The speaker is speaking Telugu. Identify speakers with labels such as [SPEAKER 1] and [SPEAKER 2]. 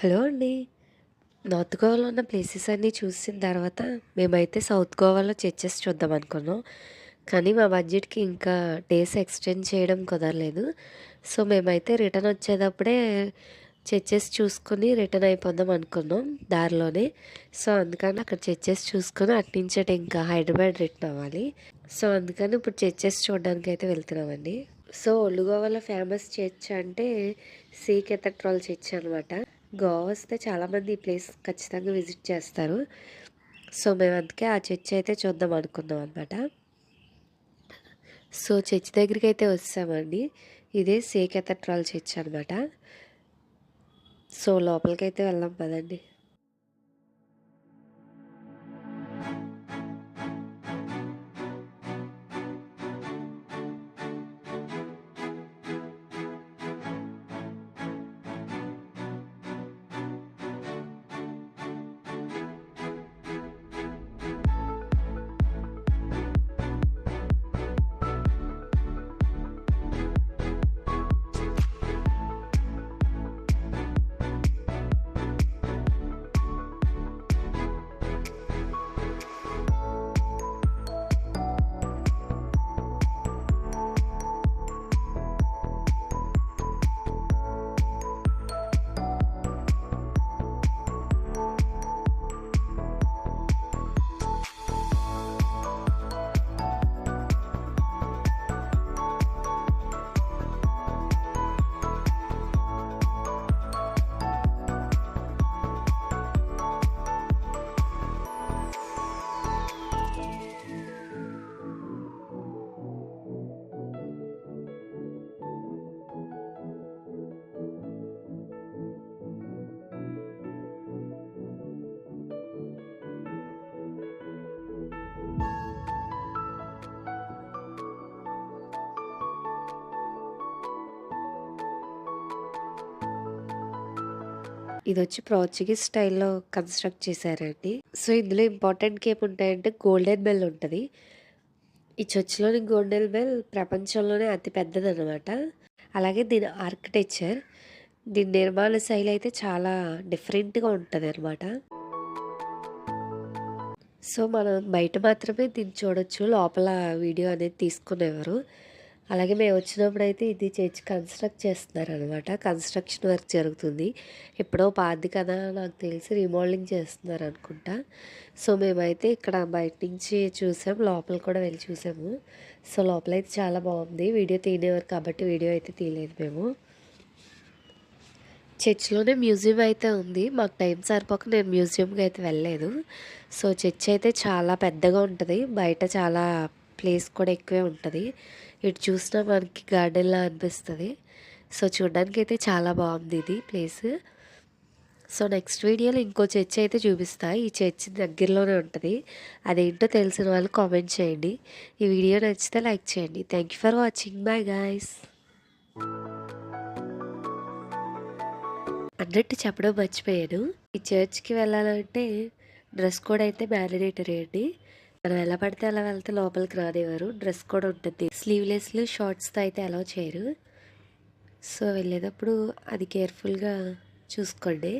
[SPEAKER 1] హలో అండి. నార్త్ గోవాలో ఉన్న ప్లేసెస్ అన్నీ చూసిన తర్వాత మేమైతే సౌత్ గోవాలో చర్చెస్ చూద్దాం అనుకున్నాం. కానీ మా బడ్జెట్‌కి ఇంకా డేస్ ఎక్స్టెండ్ చేయడం కుదరలేదు. సో, మేమైతే రిటర్న్ వచ్చేటప్పుడే చర్చెస్ చూసుకొని రిటర్న్ అయిపోదాం అనుకున్నాం దారిలోనే. సో, అందుకని అక్కడ చర్చెస్ చూసుకొని అటునుంచి ఇంకా హైదరాబాద్ రిటర్న్ అవ్వాలి. సో, అందుకని ఇప్పుడు చర్చెస్ చూడడానికైతే వెళ్తున్నామండి. సో, ఓల్డ్ గోవాలో ఫేమస్ చర్చ్ అంటే సీ కేథడ్రల్ చర్చ్ అనమాట. గోవా వస్తే చాలామంది ఈ ప్లేస్ ఖచ్చితంగా విజిట్ చేస్తారు. సో మేము అందుకే ఆ చర్చ్ అయితే చూద్దాం అనుకున్నాం అనమాట. సో చర్చ్ దగ్గరికి అయితే వచ్చామండి. ఇదే సీ కేథడ్రల్ చర్చ్ అనమాట. సో లోపలికి అయితే వెళ్దాం పదండి. ఇది వచ్చి పోర్చుగీస్ స్టైల్లో కన్స్ట్రక్ట్ చేశారండి. సో ఇందులో ఇంపార్టెంట్ ఏమి ఉంటాయంటే గోల్డెన్ బెల్ ఉంటుంది. ఈ చర్చ్లోని గోల్డెన్ బెల్ ప్రపంచంలోనే అతి పెద్దదన్నమాట. అలాగే దీని ఆర్కిటెక్చర్, దీని నిర్మాణ శైలి అయితే చాలా డిఫరెంట్గా ఉంటుంది అనమాట. సో మనం బయట మాత్రమే దీన్ని చూడొచ్చు, లోపల వీడియో అనేది తీసుకునేవారు. అలాగే మేము వచ్చినప్పుడు అయితే ఇది చర్చ్ కన్స్ట్రక్ట్ చేస్తున్నారు అనమాట. కన్స్ట్రక్షన్ వర్క్ జరుగుతుంది. ఎప్పుడో పాతది కదా, నాకు తెలిసి రీమోడలింగ్ చేస్తున్నారు అనుకుంటా. సో మేమైతే ఇక్కడ బయట నుంచి చూసాం, లోపల కూడా వెళ్ళి చూసాము. సో లోపల అయితే చాలా బాగుంది. వీడియో తీయనివారు కాబట్టి వీడియో అయితే తీయలేదు మేము. చర్చ్లోనే మ్యూజియం అయితే ఉంది. మాకు టైం సరిపోక నేను మ్యూజియంకి అయితే వెళ్ళలేదు. సో చర్చ్ అయితే చాలా పెద్దగా ఉంటుంది. బయట చాలా ప్లేస్ కూడా ఎక్కువే ఉంటుంది. ఇటు చూసినా మనకి గార్డెన్లా అనిపిస్తుంది. సో చూడడానికి అయితే చాలా బాగుంది ఇది ప్లేస్. సో నెక్స్ట్ వీడియోలో ఇంకో చర్చ్ అయితే చూపిస్తా. ఈ చర్చ్ దగ్గరలోనే ఉంటుంది. అదేంటో తెలిసిన వాళ్ళు కామెంట్ చేయండి. ఈ వీడియో నచ్చితే లైక్ చేయండి. Thank you for watching. Bye guys. అన్నట్టు చెప్పడం మర్చిపోయాను. ఈ చర్చ్కి వెళ్ళాలంటే డ్రెస్ కోడ్ అయితే మ్యాండేటరీ అండి. మనం ఎలా పడితే అలా వెళ్తే లోపలికి రానివ్వరు. డ్రెస్ కోడ్ ఉంటుంది. స్లీవ్లెస్లు షార్ట్స్తో అయితే అలౌ చేయరు. సో వెళ్ళేటప్పుడు అది కేర్ఫుల్గా చూసుకోండి.